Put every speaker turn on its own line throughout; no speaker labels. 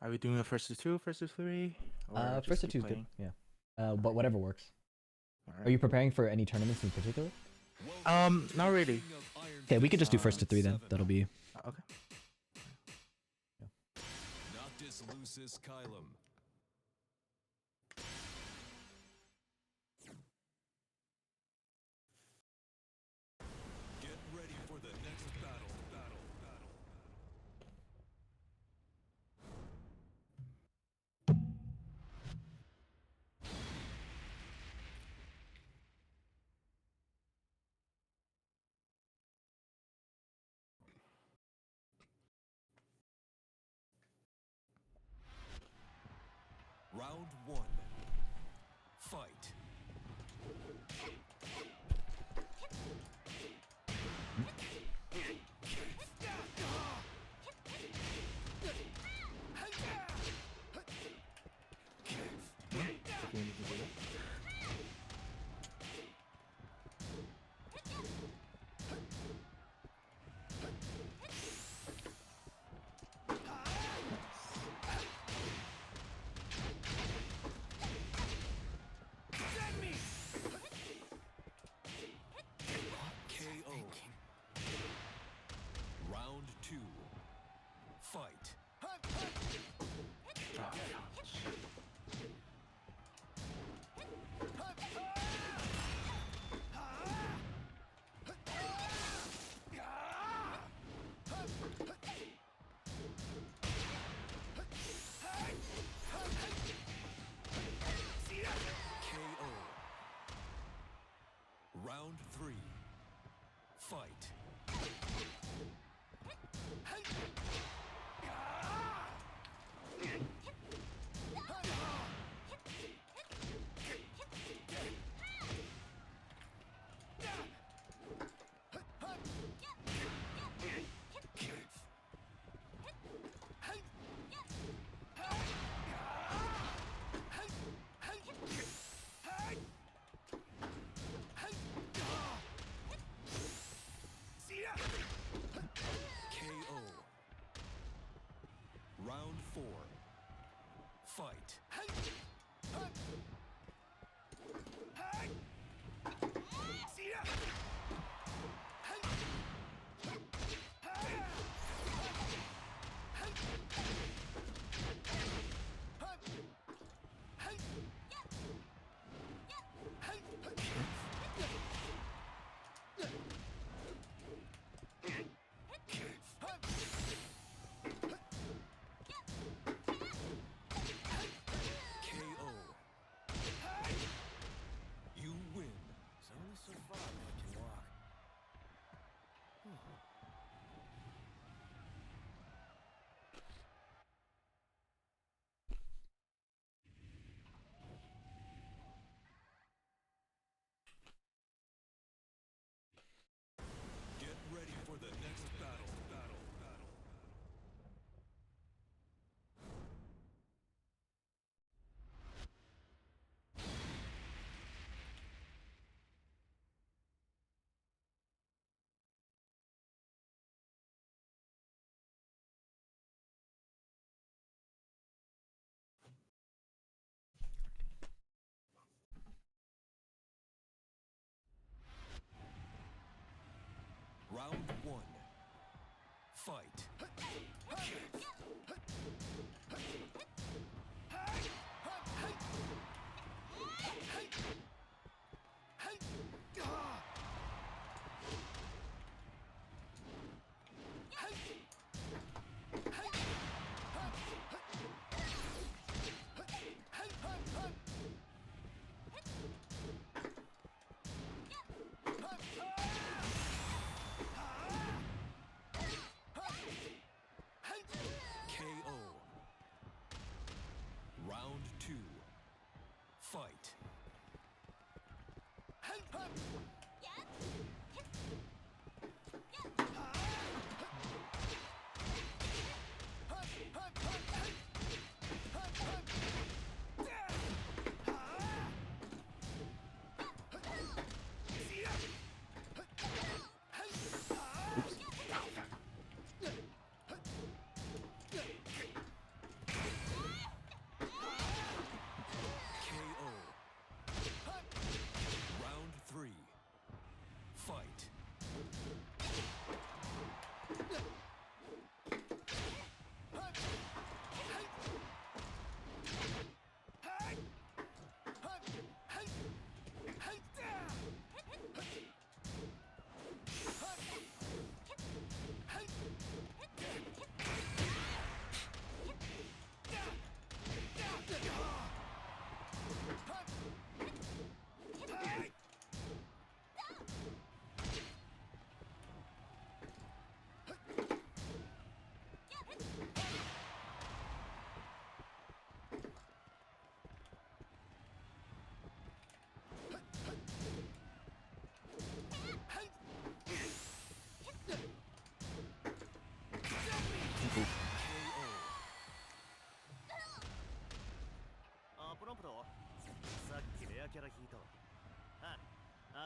Are we doing a first to two, first to three, or just
First to
keep
two is good.
playing?
Yeah. But whatever works.
All
Are you
right.
preparing for any tournaments in particular?
Not really.
Okay, we could just do first to three then. That'll be.
Okay.
Noctis Lucis Kylum. Get ready for the next battle. Round one. Fight. KO. Round two. Fight. KO. Round three. Fight. KO. Round four. Fight. KO. You win.
It's only so far man can walk.
Get ready for the next battle. Round one. Fight.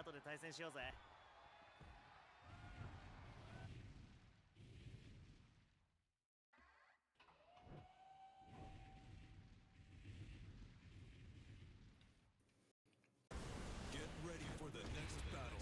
後で対戦しようぜ。
Get ready for the next battle.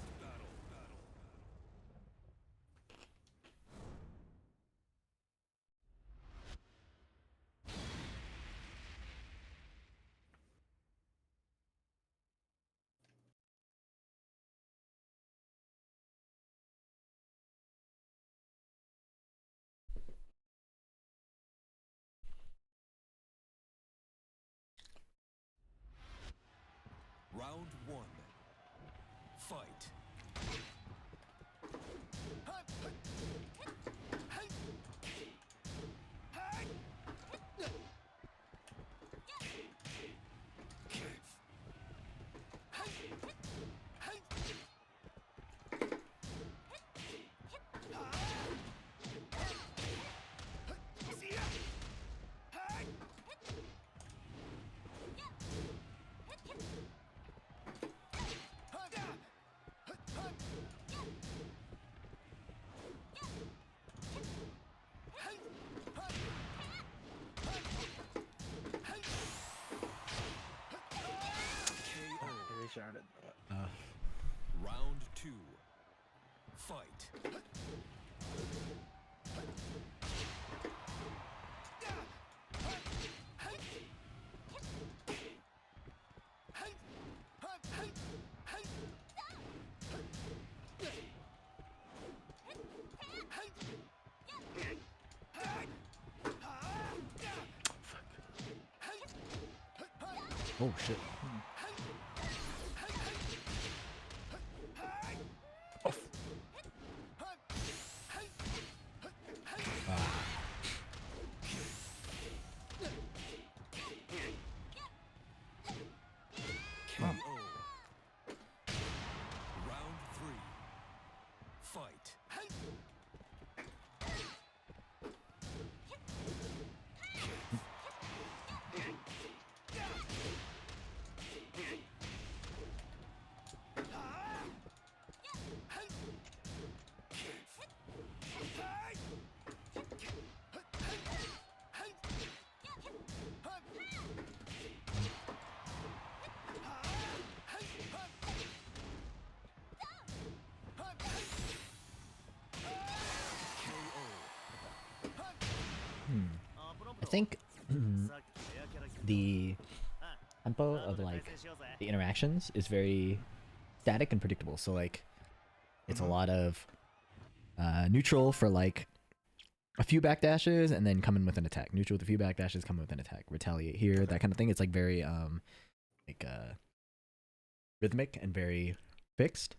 Round one. Fight.
Really shouted.
Round two. Fight.
Oh shit.
KO. Round three. Fight.
I think the tempo of like the interactions is very static and predictable. So like it's a lot of neutral for like a few backdashes and then come in with an attack. Neutral with a few backdashes, come in with an attack. Retaliate here, that kind of thing. It's like very rhythmic and very fixed.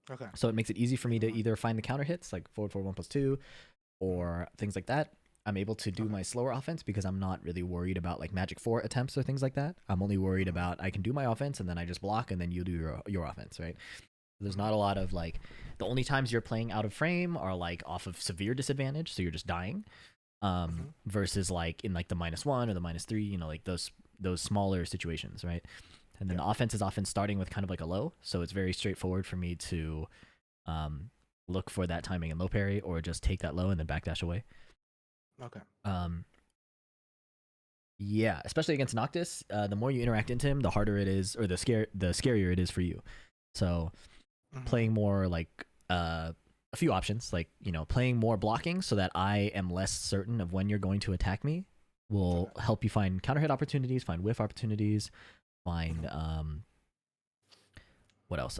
Okay.
So it makes it easy for me to either find the counter hits like forward 1+2 or things like that. I'm able to do my slower offense because I'm not really worried about like magic 4 attempts or things like that. I'm only worried about I can do my offense and then I just block and then you do your offense, right? There's not a lot of like the only times you're playing out of frame are like off of severe disadvantage, so you're just dying. Versus like in like the -1 or the -3, you know, like those smaller situations, right? And then the offense is often starting with kind of like a low, so it's very straightforward for me to look for that timing and low parry or just take that low and then backdash away.
Okay.
Yeah, especially against Noctis, the more you interact into him, the harder it is, or the scarier it is for you. So playing more like a few options, like, you know, playing more blocking so that I am less certain of when you're going to attack me will help you find counter hit opportunities, find whiff opportunities, find what else?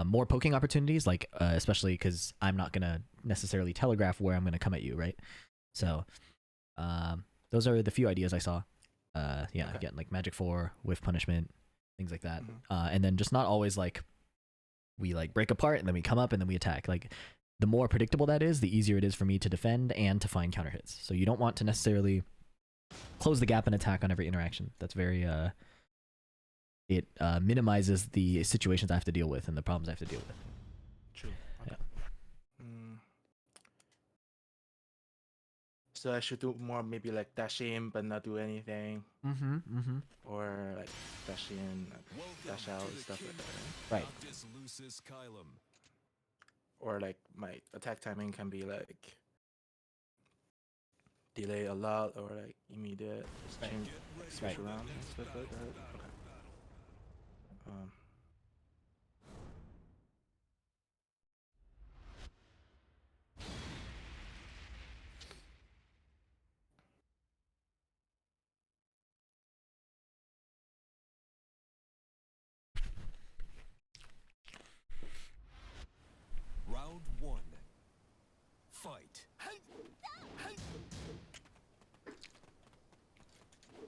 More poking opportunities, like especially because I'm not gonna necessarily telegraph where I'm gonna come at you, right? So those are the few ideas I saw. Again, like magic 4, whiff punishment, things like that. And then just not always like we like break apart and then we come up and then we attack. Like the more predictable that is, the easier it is for me to defend and to find counter hits. So you don't want to necessarily close the gap and attack on every interaction. That's very it minimizes the situations I have to deal with and the problems I have to deal with.
True. Okay.
Yeah.
So I should do more maybe like dash in but not do anything, or like dash in, dash out, stuff like that.
Right.
Noctis Lucis Kylum.
Or like my attack timing can be like delay a lot or like immediate, just
Right.
change,
Get
switch
ready for the
around and
next
stuff like
battle.
that. Okay.
Round one. Fight.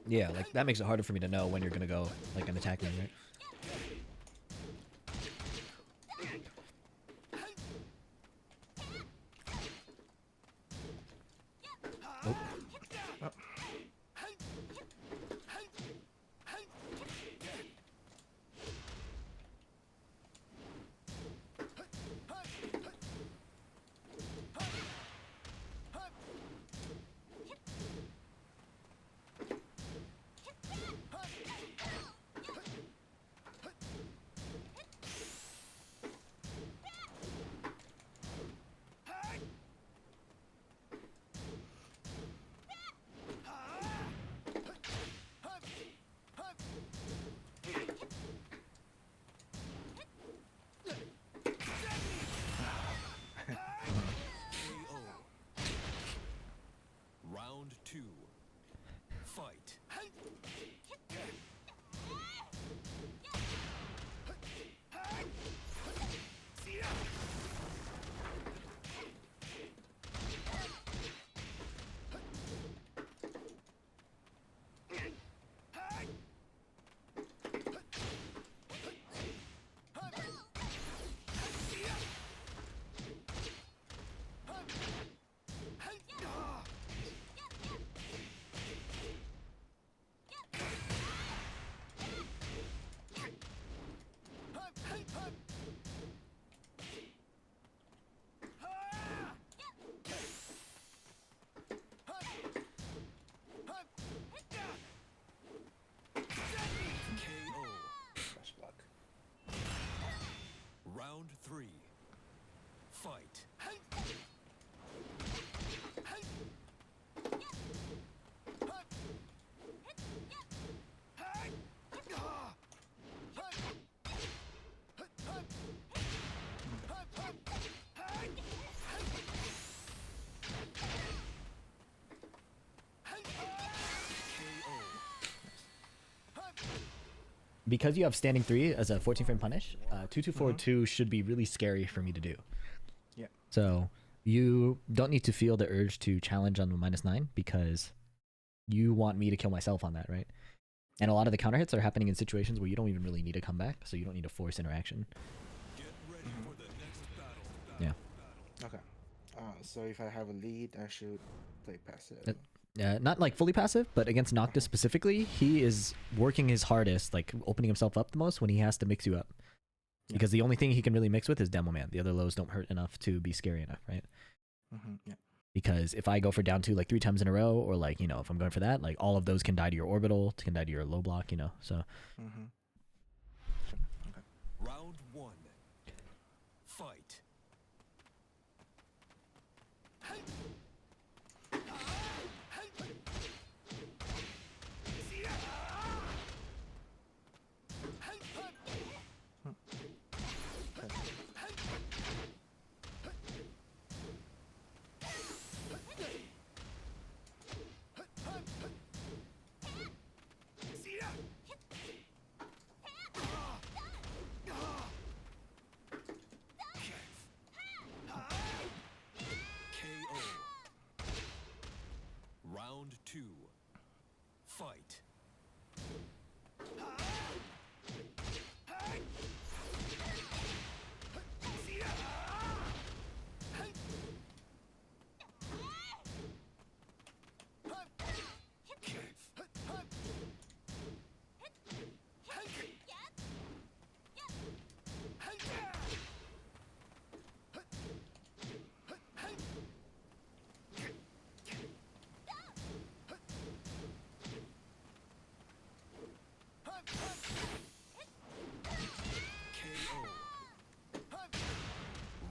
Yeah, like that makes it harder for me to know when you're gonna go like an attack move, right? Oh.
Oh.
KO. Round two. Fight. KO.
Flash block.
Round three. Fight.
Because you have standing 3 as a 14 frame punish, 2242 should be really scary for me to do.
Yeah.
So you don't need to feel the urge to challenge on the -9 because you want me to kill myself on that, right? And a lot of the counter hits are happening in situations where you don't even really need to come back, so you don't need to force interaction.
Get ready for the next battle.
Yeah.
Okay. So if I have a lead, I should play passive.
Not like fully passive, but against Noctis specifically, he is working his hardest, like opening himself up the most when he has to mix you up.
Yeah.
Because the only thing he can really mix with is Demo Man. The other lows don't hurt enough to be scary enough, right?
Yeah.
Because if I go for down 2 like 3 times in a row, or like, you know, if I'm going for that, like all of those can die to your orbital, can die to your low block, you know, so.
Okay.
Round one. Fight. KO.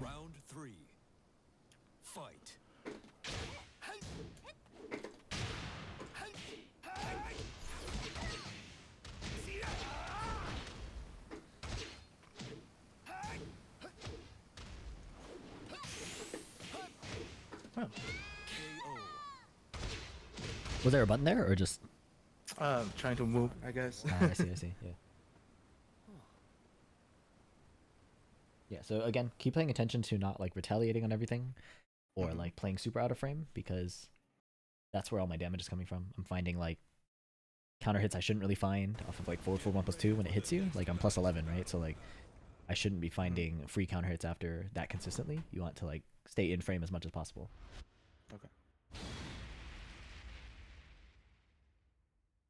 Round 3. Fight.
Oh.
KO.
Was there a button there or just?
Trying to move, I guess.
I see. Yeah. Yeah. So again, keep paying attention to not like retaliating on everything, or like playing super out of frame, because that's where all my damage is coming from. I'm finding like counter hits I shouldn't really find off of like forward 1+2 when it hits you. Like I'm +11, right? So like I shouldn't be finding free counter hits after that consistently. You want to like stay in frame as much as possible.
Okay.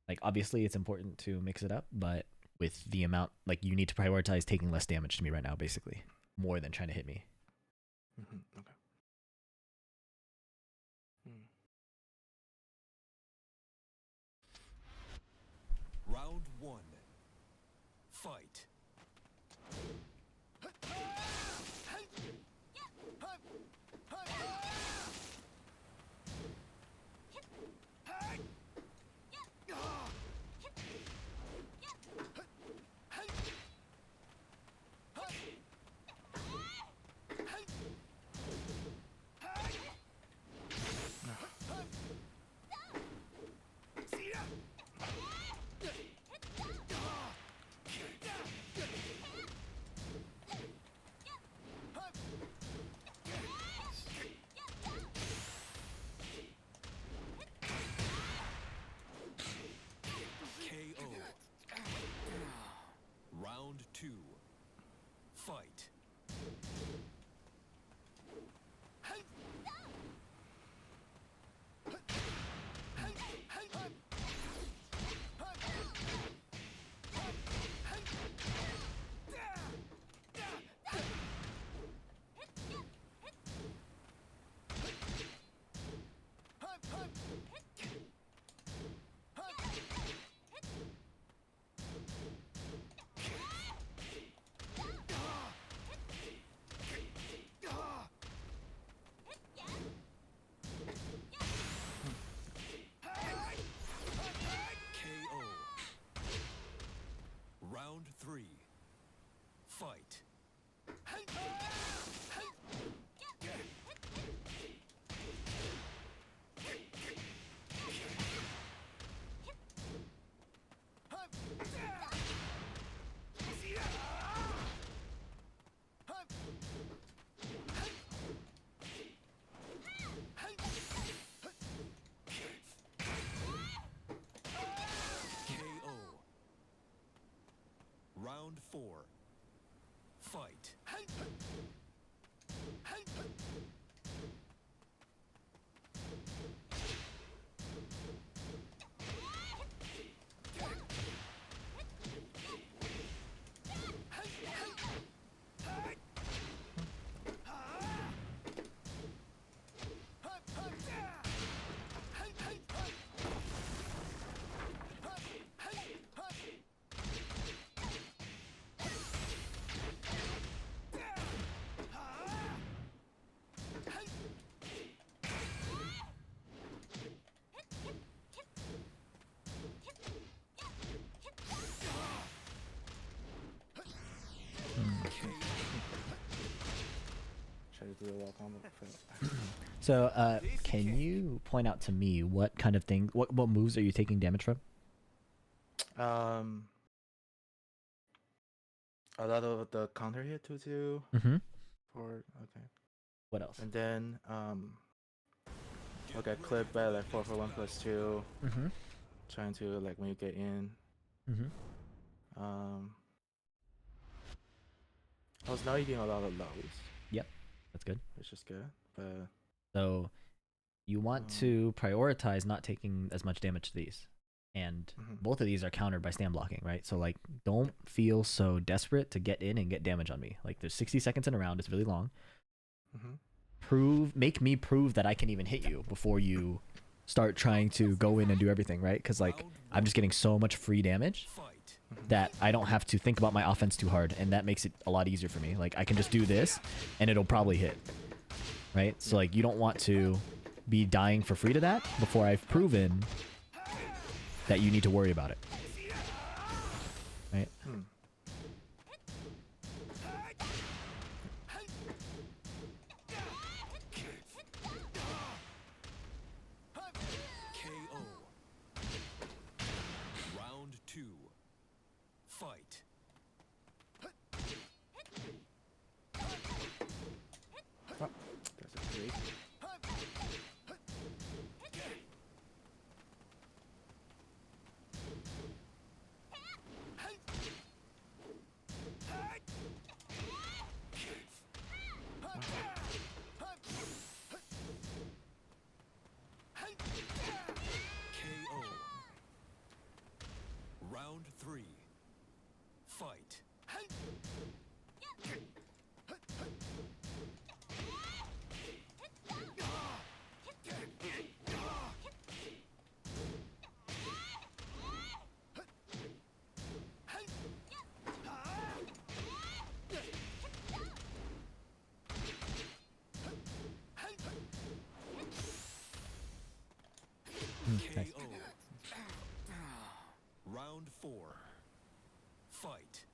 Like obviously it's important to mix it up, but with the amount, like you need to prioritize taking less damage to me right now, basically, more than trying to hit me.
Okay.
Round 1. Fight. KO. Round 2. Fight. KO. Round 3. Fight. KO. Round 4. Fight.
Try to do a wall combo.
So, can you point out to me what kind of thing, what moves are you taking damage from?
A lot of the counter hit 2/2
Mm-hmm.
for okay,
What else?
and then I'll get clipped by like 4/1+2,
Mm-hmm.
trying to like when you get in.
Mm-hmm.
I was not eating a lot of lows,
Yep, that's good.
which is good, but
So you want to prioritize not taking as much damage to these. And both of these are countered by stand blocking, right? So like don't feel so desperate to get in and get damage on me. Like there's 60 seconds in a round, it's really long. Make me prove that I can even hit you before you start trying to go in and do everything, right? Because like I'm just getting so much free damage
Fight.
that I don't have to think about my offense too hard, and that makes it a lot easier for me. Like, I can just do this, and it'll probably hit, right? So, like, you don't want to be dying for free to that before I've proven that you need to worry about it, right?
KO. Round 2. Fight.
Oh, that's a 3.
KO. Round 3. Fight.
Nice.
KO. Round 4. Fight.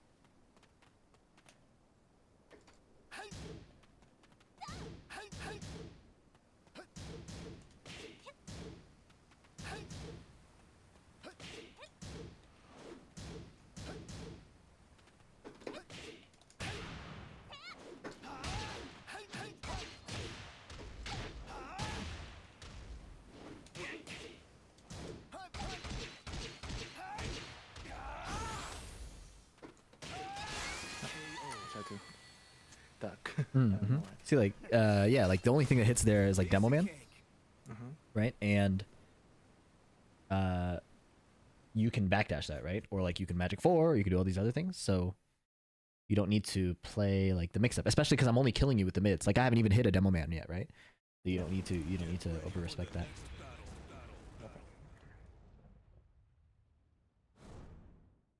Try to duck.
Mm-hmm. See, like, yeah, like the only thing that hits there is like Demo Man, right? And you can backdash that, right? Or like you can Magic 4, or you can do all these other things. So you don't need to play like the mix up, especially because I'm only killing you with the mids. Like I haven't even hit a Demo Man yet, right? So you don't need to over respect that.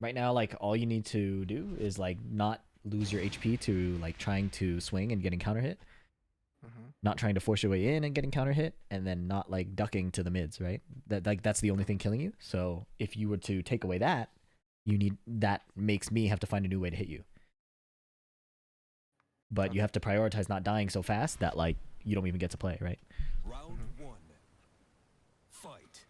Right now, like all you need to do is like not lose your HP to like trying to swing and getting counter hit, not trying to force your way in and getting counter hit, and then not like ducking to the mids, right? That's the only thing killing you. So if you were to take away that, that makes me have to find a new way to hit you. But you have to prioritize not dying so fast that like you don't even get to play, right?
Round 1. Fight.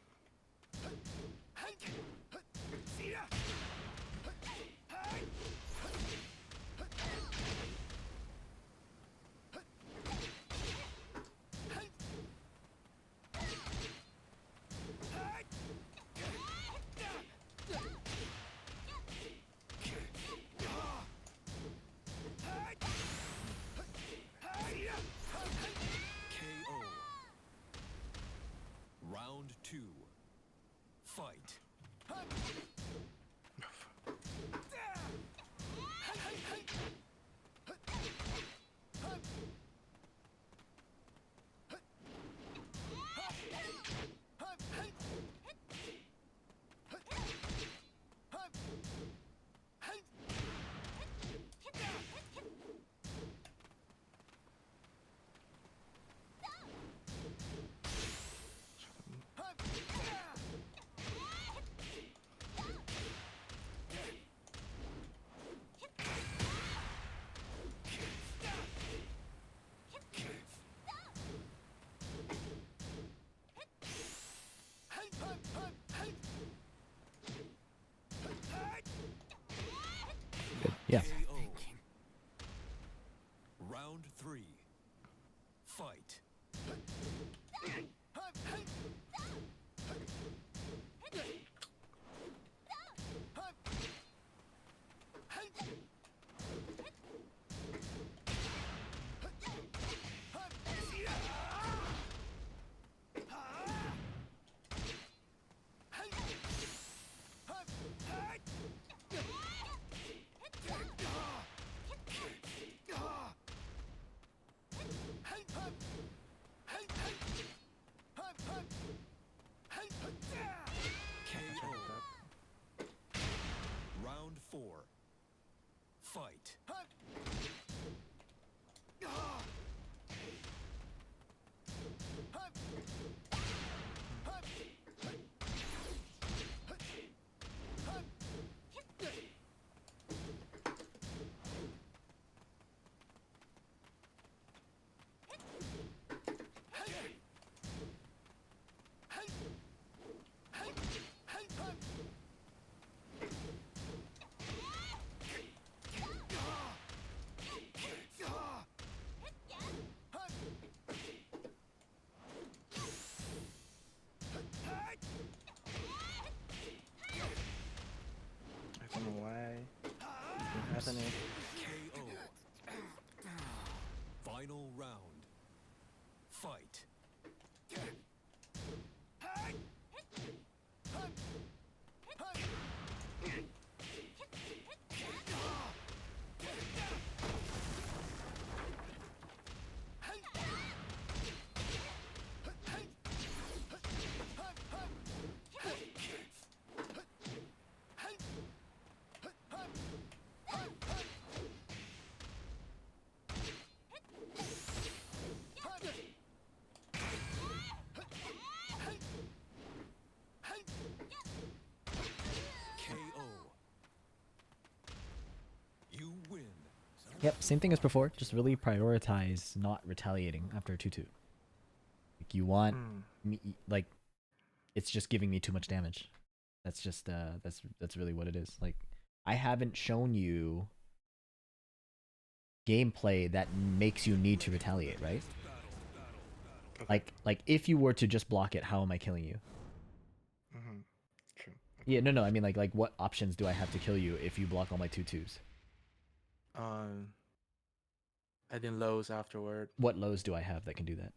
KO. Round 2. Fight.
Yeah.
KO. Round 3. Fight.
Yep, same thing as before. Just really prioritize not retaliating after a 2-2. Like you want me, like it's just giving me too much damage. That's just that's really what it is. Like I haven't shown you gameplay that makes you need to retaliate, right?
Okay.
Like if you were to just block it, how am I killing you?
True.
Yeah, no, I mean like what options do I have to kill you if you block all my 2-2s?
Adding lows afterward.
What lows do I have that can do that?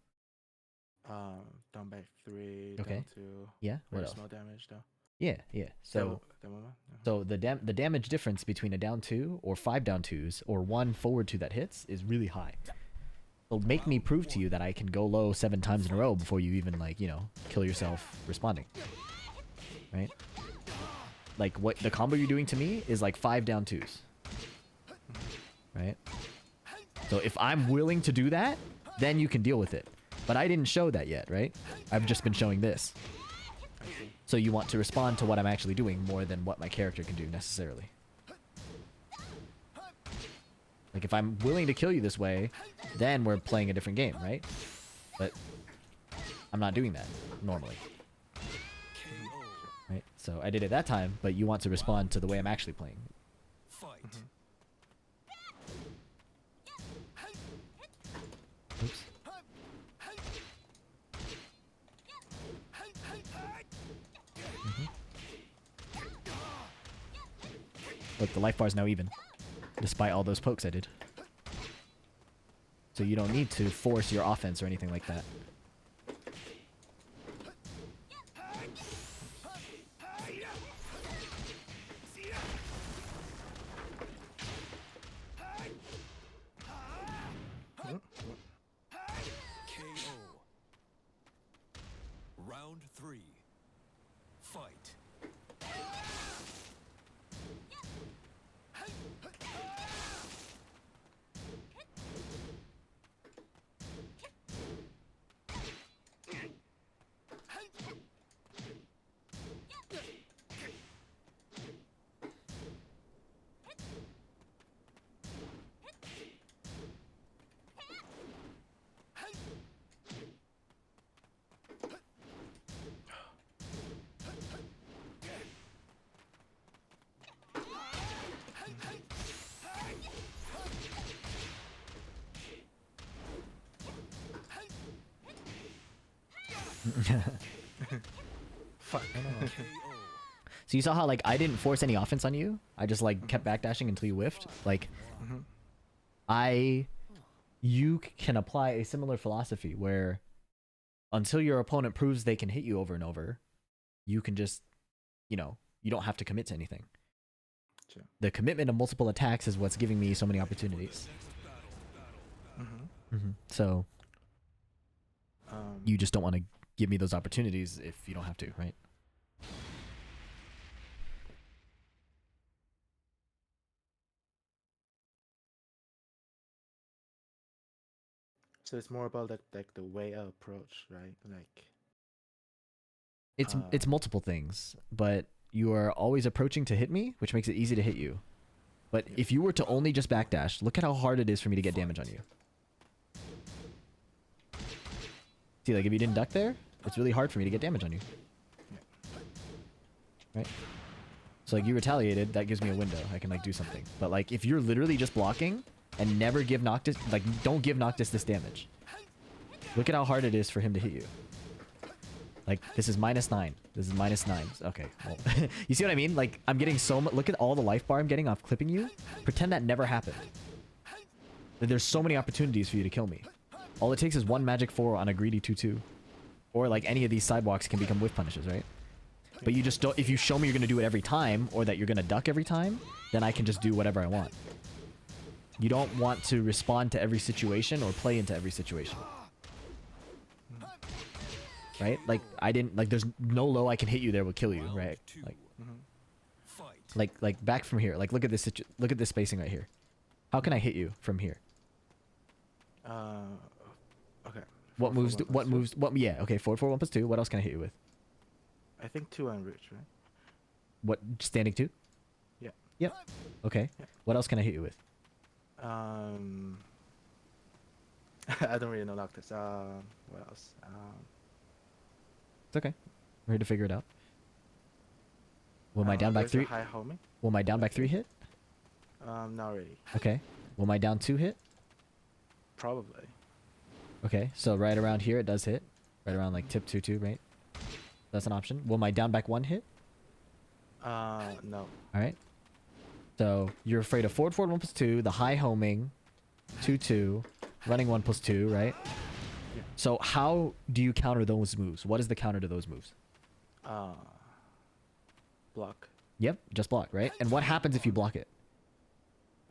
Down by 3,
Okay.
down to
Yeah. What
very
else?
small damage though.
Yeah. So the damage difference between a down 2 or 5 down 2s or 1 forward 2 that hits is really high. It'll make me prove to you that I can go low 7 times in a row before you even like, you know, kill yourself responding. Right? Like what the combo you're doing to me is like 5 down 2s. Right? So if I'm willing to do that, then you can deal with it. But I didn't show that yet, right? I've just been showing this. So you want to respond to what I'm actually doing more than what my character can do necessarily. Like if I'm willing to kill you this way, then we're playing a different game, right? But I'm not doing that normally. Right? So I did it that time, but you want to respond to the way I'm actually playing.
Fight.
Oops. Look, the life bar is now even, despite all those pokes I did. So you don't need to force your offense or anything like that.
KO. Round 3. Fight.
Fuck.
KO.
So you saw how like I didn't force any offense on you. I just like kept backdashing until you whiffed. Like you can apply a similar philosophy where until your opponent proves they can hit you over and over, you can just, you know, you don't have to commit to anything.
Sure.
The commitment of multiple attacks is what's giving me so many opportunities. So you just don't want to give me those opportunities if you don't have to, right?
So it's more about like the way I approach, right? Like
It's multiple things, but you are always approaching to hit me, which makes it easy to hit you. But if you were to only just backdash, look at how hard it is for me to get damage on you. See, like if you didn't duck there, it's really hard for me to get damage on you. Right? So like you retaliated, that gives me a window. I can like do something. But like if you're literally just blocking and never give Noctis, like don't give Noctis this damage. Look at how hard it is for him to hit you. Like this is -9. This is -9. Okay. Well, you see what I mean? Like I'm getting so much. Look at all the life bar I'm getting off clipping you. Pretend that never happened. There's so many opportunities for you to kill me. All it takes is one magic 4 on a greedy 2/2. Or like any of these sidewalks can become whiff punishes, right? But you just don't, if you show me you're going to do it every time, or that you're going to duck every time, then I can just do whatever I want. You don't want to respond to every situation or play into every situation. Right? Like, I didn't, like, there's no low I can hit you there will kill you, right? Like back from here. Like, look at this, look at this spacing right here. How can I hit you from here?
Okay.
What moves, yeah, okay, 4/4, 1+2. What else can I hit you with?
I think 2 on reach, right?
What, standing 2?
Yeah.
Yep. Okay.
Yeah.
What else can I hit you with?
Um, I don't really know Noctis. What else?
It's okay. We're here to figure it out. Will my down back
there's a
3?
high homing.
Will my down back 3
Okay.
hit?
Not really.
Okay. Will my down 2 hit?
Probably.
Okay. So right around here it does hit. Right around like tip 2-2, right? That's an option. Will my down back 1 hit?
No.
All right. So you're afraid of forward 1 plus 2, the high homing, 2-2, running 1 plus 2, right?
Yeah.
So how do you counter those moves? What is the counter to those moves?
Block.
Yep, just block, right? And what happens if you block it?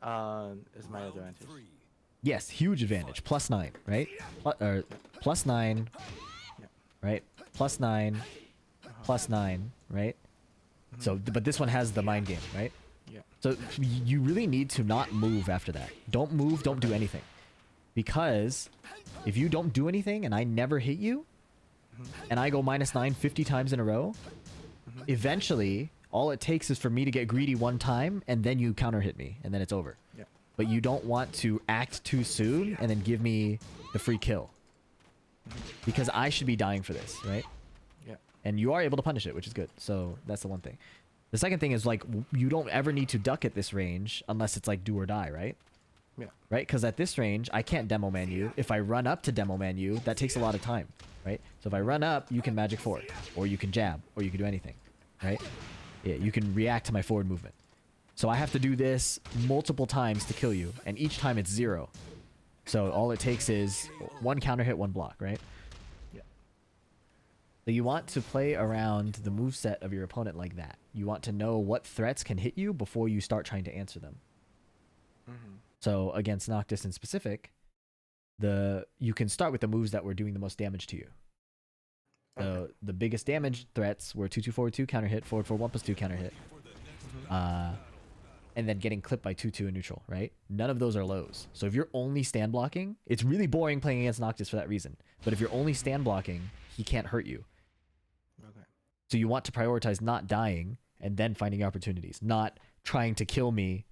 Is my advantage.
Yes, huge advantage. +9, right? +9,
Yeah.
right? +9, +9, right? So, but this one has the mind game, right?
Yeah.
So you really need to not move after that. Don't move, don't do anything. Because if you don't do anything and I never hit you, and I go -9 50 times in a row, eventually all it takes is for me to get greedy one time and then you counter hit me and then it's over.
Yeah.
But you don't want to act too soon and then give me the free kill. Because I should be dying for this, right?
Yeah.
And you are able to punish it, which is good. So that's the one thing. The second thing is like you don't ever need to duck at this range unless it's like do or die, right?
Yeah.
Right? Because at this range, I can't demo man you. If I run up to demo man you, that takes a lot of time, right? So if I run up, you can magic forward, or you can jab, or you can do anything, right? Yeah, you can react to my forward movement. So I have to do this multiple times to kill you, and each time it's 0. So all it takes is 1 counter hit, 1 block, right?
Yeah.
So you want to play around the moveset of your opponent like that. You want to know what threats can hit you before you start trying to answer them. So against Noctis in specific, you can start with the moves that were doing the most damage to you.
Okay.
The biggest damage threats were 2-2 forward 2 counter hit, forward 1 plus 2 counter hit, and then getting clipped by 2-2 in neutral, right? None of those are lows. So if you're only stand blocking, it's really boring playing against Noctis for that reason. But if you're only stand blocking, he can't hurt you.
Okay.
So you want to prioritize not dying and then finding opportunities, not trying to kill me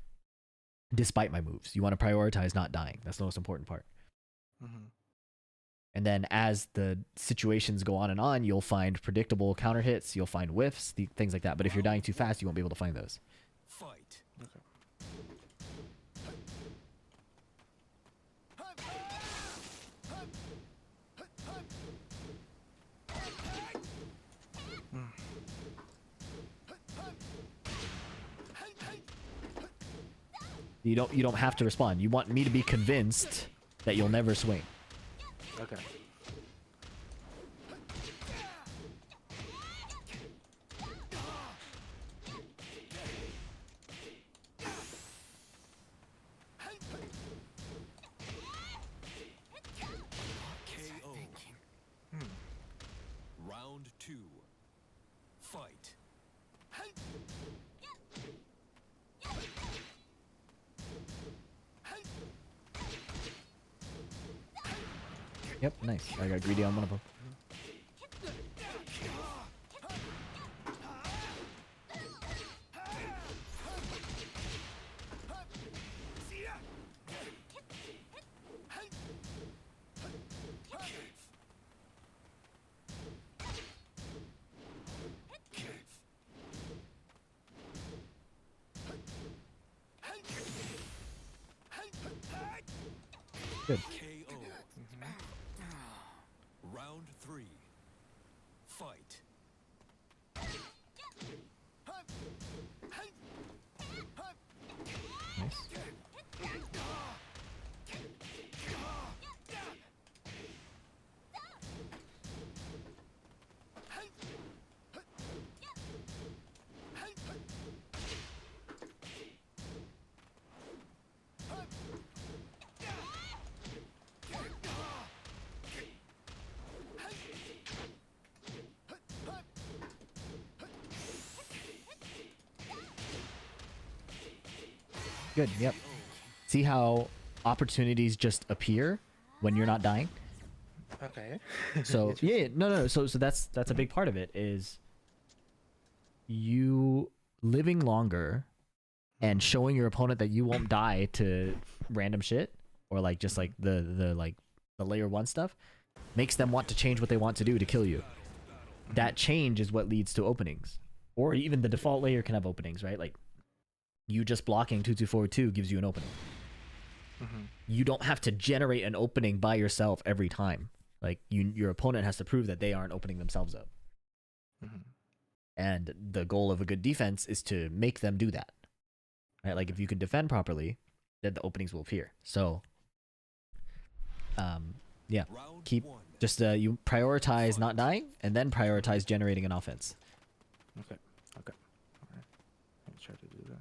despite my moves. You want to prioritize not dying. That's the most important part. And then as the situations go on, you'll find predictable counter hits, you'll find whiffs, things like that. But if you're dying too fast, you won't be able to find those.
Fight.
Okay.
You don't have to respond. You want me to be convinced that you'll never swing.
Okay.
KO. Round 2. Fight.
Yep, nice. I got greedy on one of them. Good.
KO. Round 3. Fight.
Nice. Good, yep. See how opportunities just appear when you're not dying?
Okay.
So yeah, no. So that's a big part of it is you living longer and showing your opponent that you won't die to random shit or like just like the layer 1 stuff makes them want to change what they want to do to kill you. That change is what leads to openings. Or even the default layer can have openings, right? Like you just blocking 2242 gives you an opening. You don't have to generate an opening by yourself every time. Like your opponent has to prove that they aren't opening themselves up. And the goal of a good defense is to make them do that. Right? Like if you can defend properly, then the openings will appear. So yeah, keep just you prioritize not dying and then prioritize generating an offense.
Okay. Okay. All right. Let me try to do that.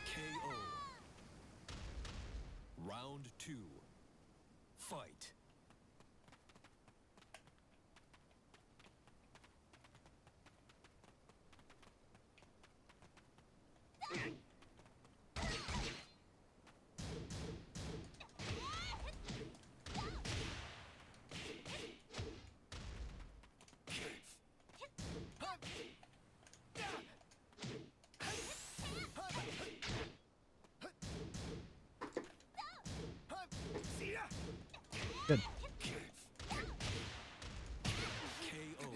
KO. Round 2. Fight.
Good.
KO.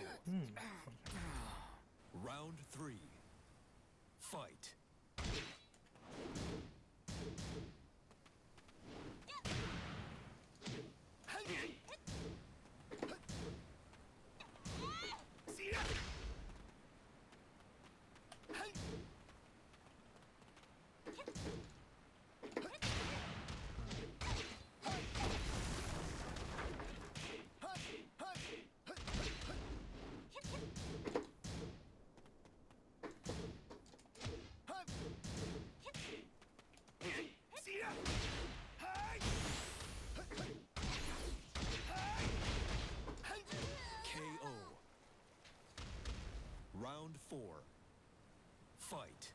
Round 3. Fight. KO. Round 4. Fight.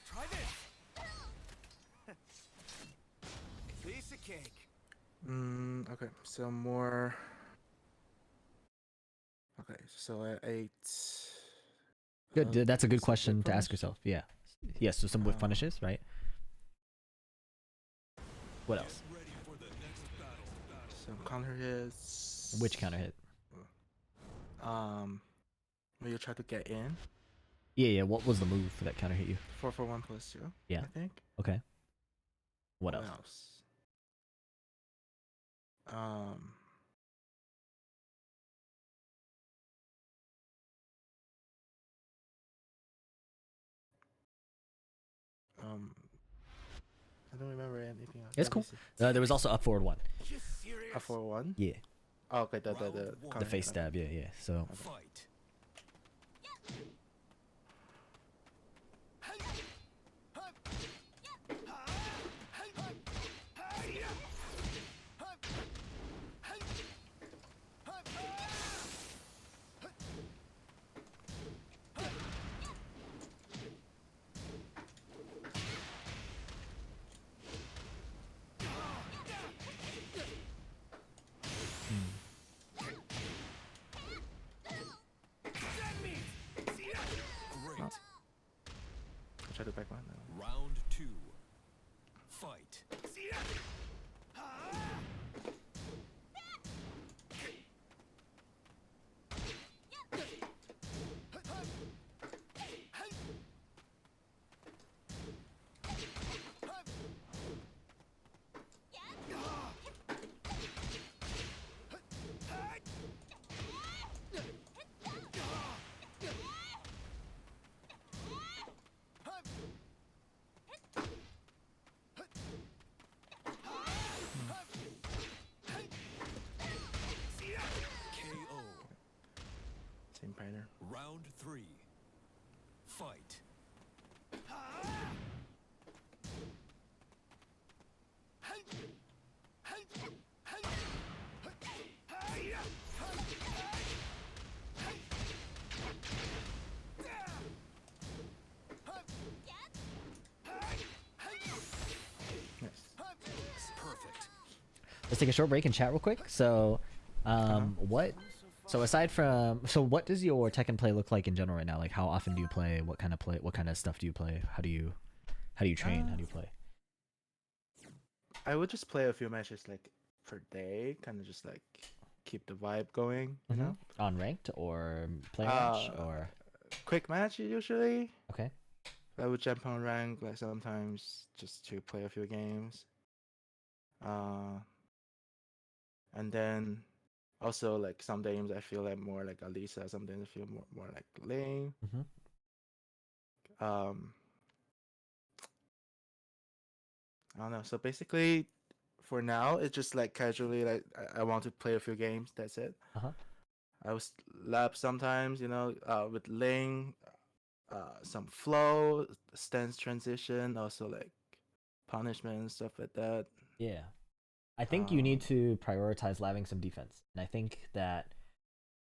Try this. Piece of cake.
Okay. So more. Okay. So I ate.
Good. That's a good
some
question
whip
to ask
punish?
yourself. Yeah. Yes, so some whiff
Um,
punishes, right? What else?
Get ready for the next battle.
Some counter hits.
Which counter hit?
When you try to get in.
Yeah. What was the move for that counter hit you?
441 plus 2.
Yeah.
I think.
Okay. What
What
else?
else? Um. I don't remember anything else.
It's
Let me
cool.
see.
There was also up forward 1.
Just serious.
A 4-1.
Yeah.
Oh, okay. The
Round one.
counter
The face
hit,
stab. Yeah. So
Fight.
the back one.
Round 2. Fight. KO.
Same pattern.
Round 3. Fight.
Nice.
Perfect.
Let's take a short break and chat real quick. So, what? So aside from, so what does your Tekken play look like in general right now? Like, how often do you play? What kind of play? What kind of stuff do you play? How do you train? How do you play?
I would just play a few matches like per day, kind of just like keep the vibe going, you know.
On ranked or player match
Uh,
or
Quick match usually.
okay?
I would jump on rank like sometimes just to play a few games. And then also like some games I feel like more like Alisa, some days I feel more like Ling.
Mm-hmm.
I don't know. So basically, for now, it's just like casually like I want to play a few games. That's it.
Uh-huh.
I was lab sometimes, you know, with Ling, some flow, stance transition, also like punishment stuff like that.
Yeah. I think you need to prioritize labbing some defense. And I think that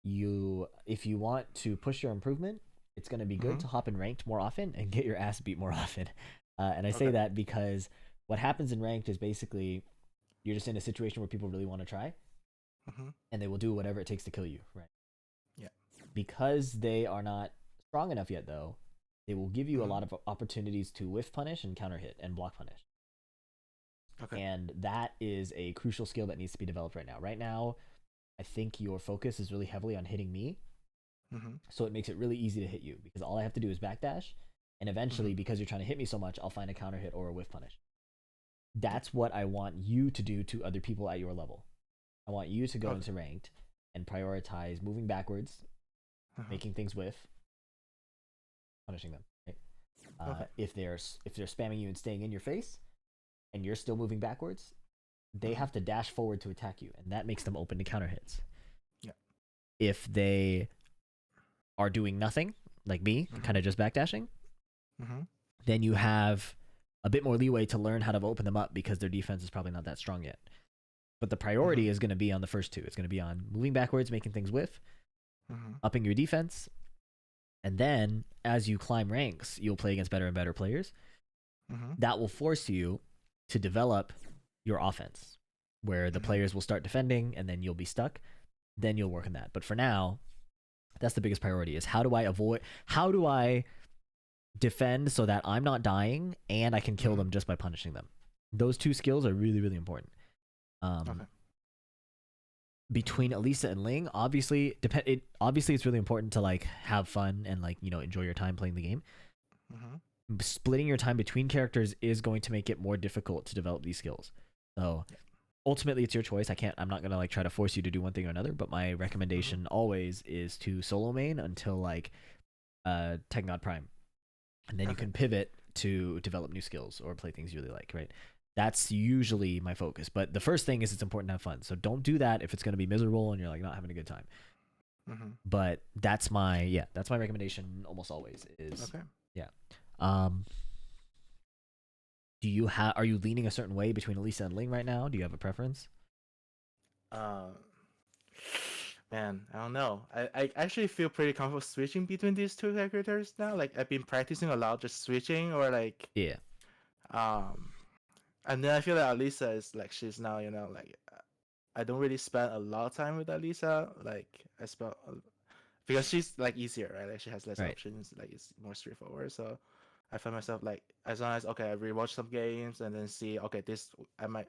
if you want to push your improvement, it's going to be good to hop in ranked more often and get your ass beat more often. And I say
Okay.
that because what happens in ranked is basically you're just in a situation where people really want to try and they will do whatever it takes to kill you, right?
Yeah.
Because they are not strong enough yet, though, they will give you a lot of opportunities to whiff punish and counter hit and block punish.
Okay.
And that is a crucial skill that needs to be developed right now. Right now, I think your focus is really heavily on hitting me. So it makes it really easy to hit you because all I have to do is backdash. And eventually, because you're trying to hit me so much, I'll find a counter hit or a whiff punish. That's what I want you to do to other people at your level. I want you to go into ranked and prioritize moving backwards, making things whiff, punishing them. Right? If they're spamming you and staying in your face, and you're still moving backwards, they have to dash forward to attack you, and that makes them open to counter hits.
Yeah.
If they are doing nothing, like me, kind of just backdashing, then you have a bit more leeway to learn how to open them up because their defense is probably not that strong yet. But the priority is going to be on the first two. It's going to be on moving backwards, making things whiff, upping your defense, and then as you climb ranks, you'll play against better and better players. That will force you to develop your offense, where the players will start defending, and then you'll be stuck. Then you'll work on that. But for now, that's the biggest priority: is how do I defend so that I'm not dying and I can kill them just by punishing them. Those two skills are really, really important. Between Alisa and Ling, obviously it's really important to like have fun and like, you know, enjoy your time playing the game. Splitting your time between characters is going to make it more difficult to develop these skills. So ultimately it's your choice. I'm not gonna like try to force you to do one thing or another, but my recommendation always is to solo main until like Tekken Prime. And then you can pivot to develop new skills or play things you really like, right? That's usually my focus. But the first thing is it's important to have fun. So don't do that if it's going to be miserable and you're like not having a good time. But that's my recommendation almost always is are you leaning a certain way between Alisa and Ling right now? Do you have a preference?
Man, I don't know. I actually feel pretty comfortable switching between these two characters now. Like I've been practicing a lot just switching or like and then I feel like Alisa is like she's now, you know, like I don't really spend a lot of time with Alisa. Like I spend because she's like easier, right? Like she has less options, like it's more straightforward. So I find myself like as long as okay, I rewatch some games and then see okay, this I might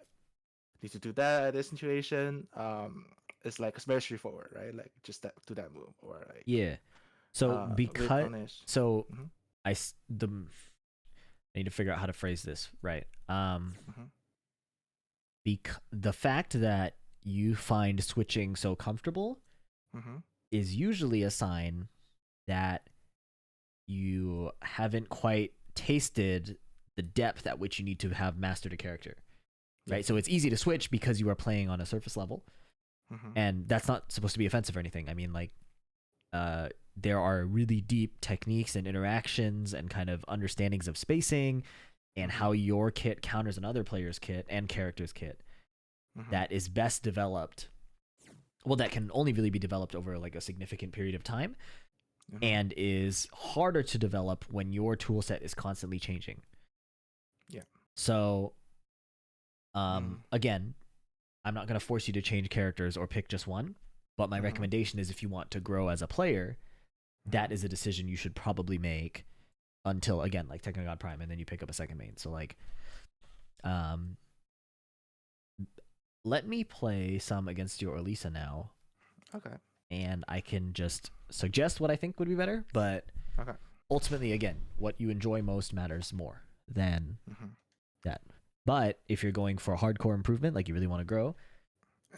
need to do that at this situation. It's like it's very straightforward, right? Like just that do that move or like
Yeah. So
with
because
punish.
so
Mm-hmm.
I need to figure out how to phrase this right.
Mm-hmm.
The fact that you find switching so comfortable
Mm-hmm.
is usually a sign that you haven't quite tasted the depth at which you need to have mastered a character. Right?
Yeah.
So it's easy to switch because you are playing on a surface level.
Mm-hmm.
And that's not supposed to be offensive or anything. I mean, like, there are really deep techniques and interactions and kind of understandings of spacing and how your kit counters another player's kit and character's kit that is best developed. Well, that can only really be developed over like a significant period of time and is harder to develop when your tool set is constantly changing.
Yeah.
So, again, I'm not going to force you to change characters or pick just one, but my recommendation is if you want to grow as a player, that is a decision you should probably make until, again, like Technogod Prime, and then you pick up a second main. So, like, let me play some against your Orlisa now.
Okay.
And I can just suggest what I think would be better, but
Okay.
ultimately, again, what you enjoy most matters more than that. But if you're going for a hardcore improvement, like you really want to grow,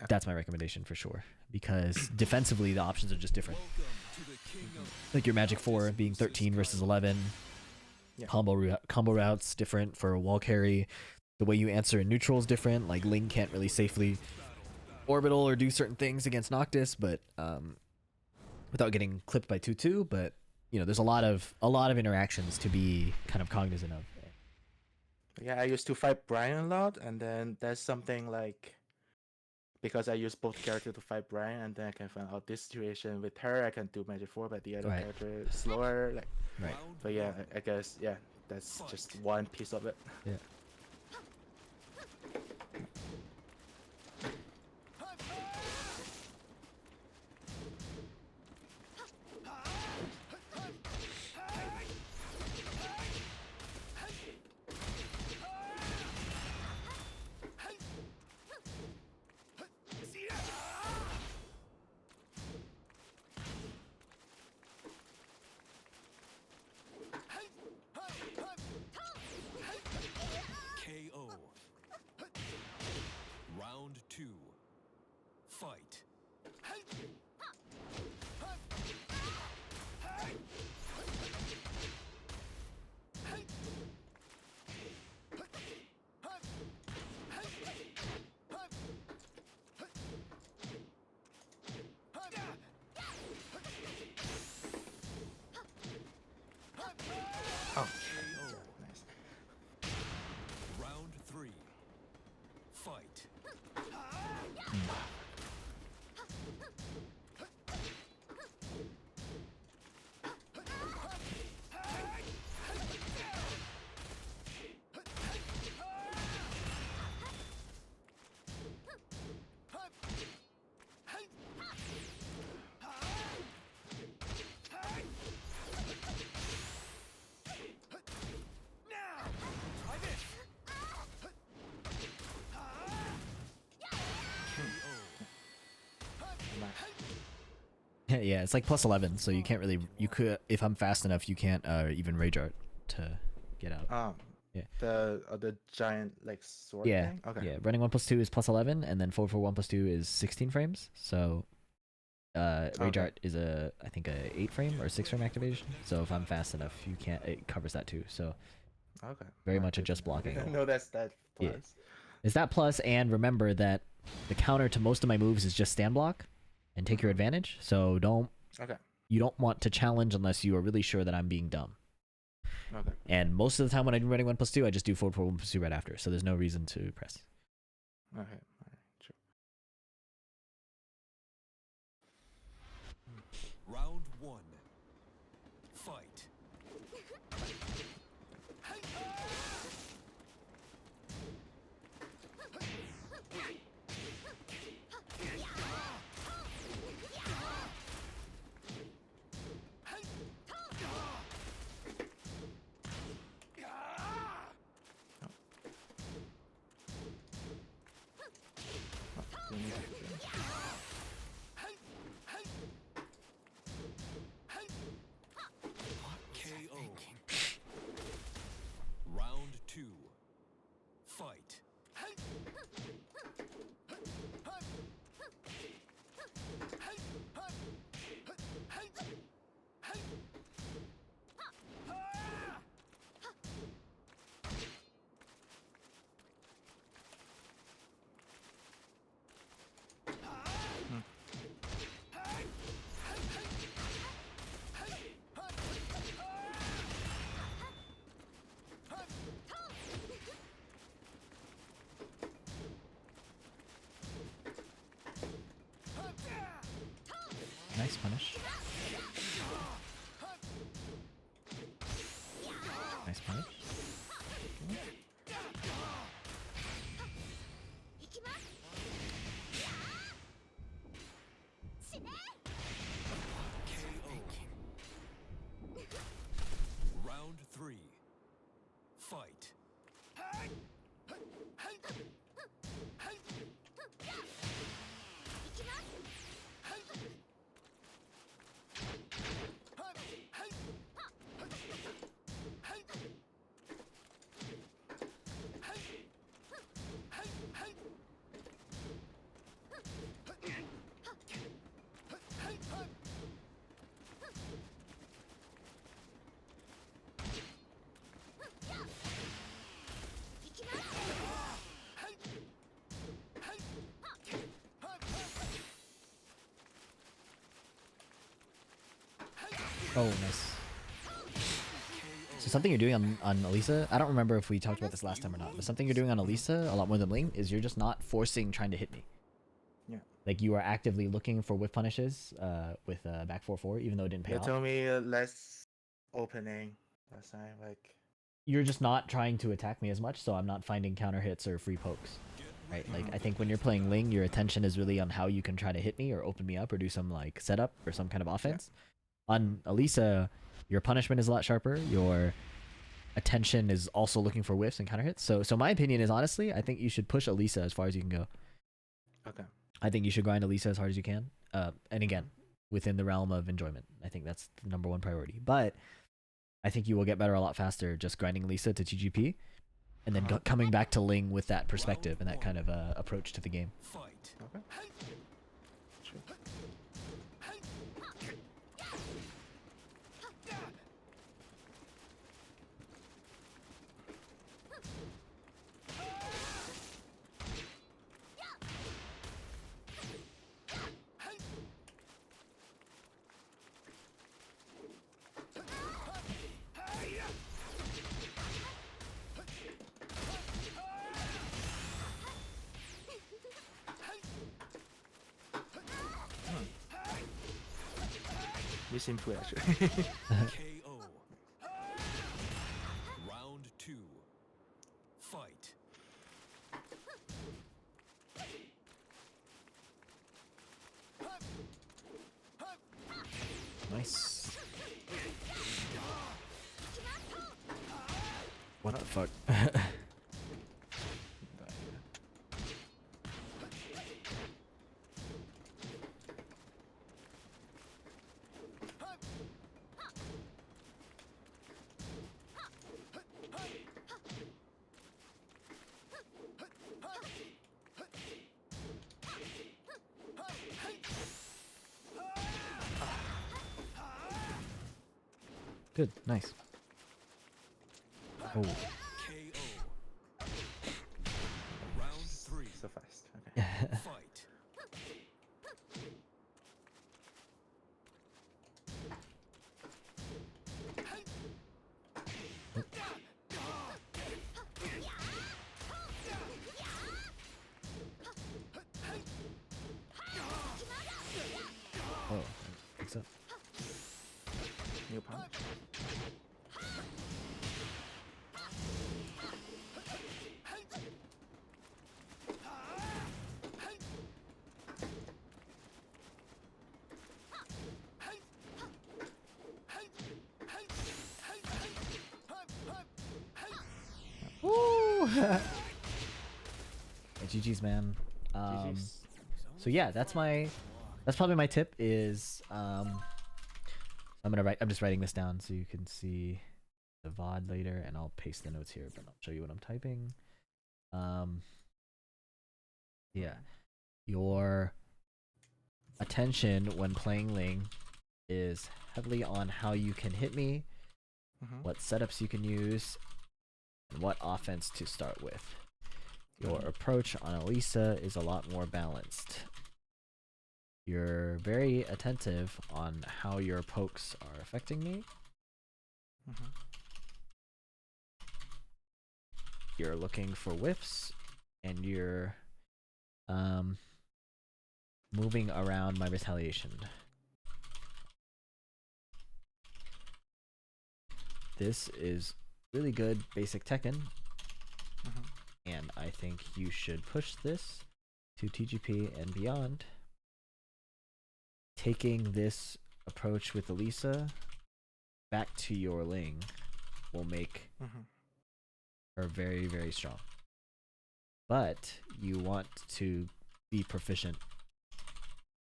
that's my recommendation for sure. Because defensively, the options are just different. Like your Magic 4 being 13 versus 11.
Yeah.
Combo routes different for wall carry. The way you answer in neutral is different. Like Ling can't really safely orbital or do certain things against Noctis, but without getting clipped by 2/2. But you know, there's a lot of interactions to be kind of cognizant of.
Yeah, I used to fight Brian a lot, and then there's something like because I use both characters to fight Brian, and then I can find out this situation with her. I can do Magic 4, but the other
Right.
character is slower. Like,
Right.
but yeah, I guess yeah, that's just one piece of it.
Yeah.
KO. Round 2. Fight.
Oh,
KO.
nice.
Round 3. Fight.
Yeah, it's like plus 11, so you can't really. You could, if I'm fast enough, you can't even rage art to get out. Yeah.
The giant like sword
Yeah,
thing. Okay.
yeah. Running 1+2 is plus 11, and then 4 1+2 is 16 frames. So, rage
Okay.
art is I think a 8 frame or 6 frame activation. So if I'm fast enough, you can't. It covers that too. So
Okay.
very
Alright,
much a
good
just
to know.
blocking.
No, that's that plus.
Yeah. Is that plus? And remember that the counter to most of my moves is just stand block, and take your advantage. So
Okay.
you don't want to challenge unless you are really sure that I'm being dumb.
Okay.
And most of the time when I'm running 1+2, I just do 4 1+2 right after. So there's no reason to press.
Okay. Alright. True.
Round 1. Fight.
Nice punish. Nice punish.
Round 3. Fight.
Oh, nice. So something you're doing on Elisa, I don't remember if we talked about this last time or not, but something you're doing on Elisa a lot more than Ling is you're just not forcing trying to hit me.
Yeah.
Like you are actively looking for whiff punishes with back 4-4, even though it didn't pay
They
off.
told me less opening last time. Like
You're just not trying to attack me as much, so I'm not finding counter hits or free pokes. Right? Like I think when you're playing Ling, your attention is really on how you can try to hit me or open me up or do some like setup or some kind of offense. On Elisa, your punishment is a lot sharper. Your attention is also looking for whiffs and counter hits. So my opinion is honestly, I think you should push Elisa as far as you can go.
okay.
I think you should grind Elisa as hard as you can. And again, within the realm of enjoyment. I think that's the number one priority. But I think you will get better a lot faster just grinding Lisa to TGP and then coming back to Ling with that perspective and that kind of approach to the game.
Fight.
Okay. Sure. You seem to actually.
KO. Round 2. Fight.
Nice. What the fuck? Good, nice. Oh,
KO. Round 3.
So fast. Okay.
Fight.
oh, what's up?
New punch.
Woo! GG's, man.
GG's.
So yeah, that's probably my tip is I'm just writing this down so you can see the VOD later, and I'll paste the notes here, but I'll show you what I'm typing. Yeah, your attention when playing Ling is heavily on how you can hit me, what setups you can use, and what offense to start with. Your approach on Elisa is a lot more balanced. You're very attentive on how your pokes are affecting me. You're looking for whiffs, and you're moving around my retaliation. this is really good basic Tekken,
Mhm.
and I think you should push this to TGP and beyond. Taking this approach with Elisa back to your Ling will make
Mhm.
her very, very strong. But you want to be proficient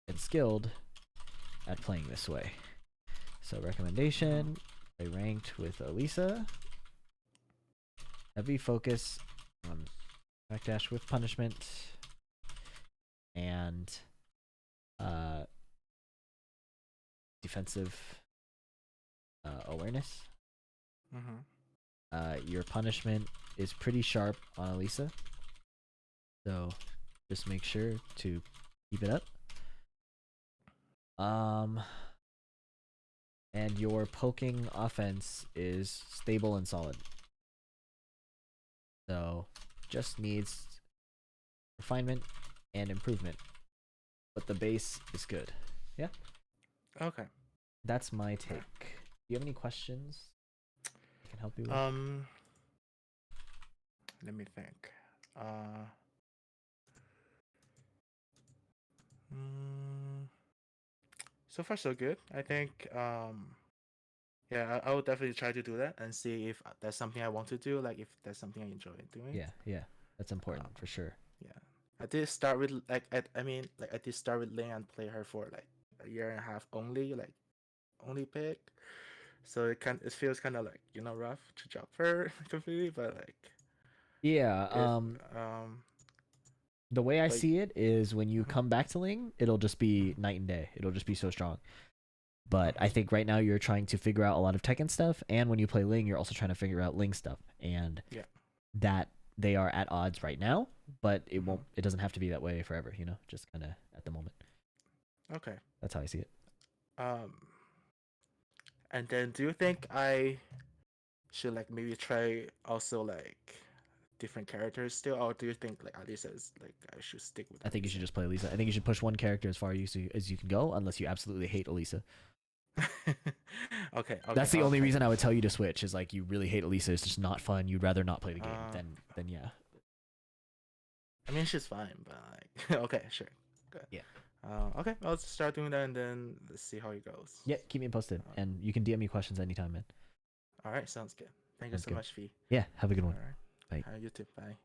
and skilled at playing this way. So recommendation, play ranked with Elisa. Heavy focus on backdash with punishment and defensive awareness.
Mhm.
Your punishment is pretty sharp on Elisa, so just make sure to keep it up. And your poking offense is stable and solid. So just needs refinement and improvement. But the base is good. Yeah,
Okay.
that's my take. Do you have any questions I can help you with?
Let me think. Uh, mm, so far so good. I think. Yeah, I will definitely try to do that and see if that's something I want to do. Like if that's something I enjoy doing.
Yeah, that's important for sure.
Yeah, I did start with I mean like I did start with Ling and play her for like a year and a half only, like only pick. So it feels kind of like rough to drop her completely, but like
Yeah,
if um
the way I
but
see it is when you
mhm,
come back to Ling, it'll just be night and day. It'll just be so strong. But I think right now you're trying to figure out a lot of Tekken stuff, and when you play Ling, you're also trying to figure out Ling stuff, and
yeah.
that they are at odds right now. But it
Mhm.
won't. It doesn't have to be that way forever. Just kind of at the moment.
Okay.
That's how I see it.
Um, and then do you think I should like maybe try also like different characters still, or do you think like Alisa is like I should stick with
I think you should
Alisa?
just play Elisa. I think you should push one character as far as you can go, unless you absolutely hate Elisa.
Okay,
That's the
I'll
only
try
reason
to
I
do
would tell you to switch. Is like you really hate Elisa. It's just not fun. You'd rather not play the
that.
game. Then yeah.
I mean she's fine, but like okay, sure, good.
Yeah.
Okay, I'll start doing that and then let's see how it goes.
Yeah. Keep me posted, and you can DM me questions anytime, man.
All right, sounds good. Thank you
Sounds
so
good.
much, V.
Yeah. Have a good
All
one.
right,
Bye.
you too. Bye.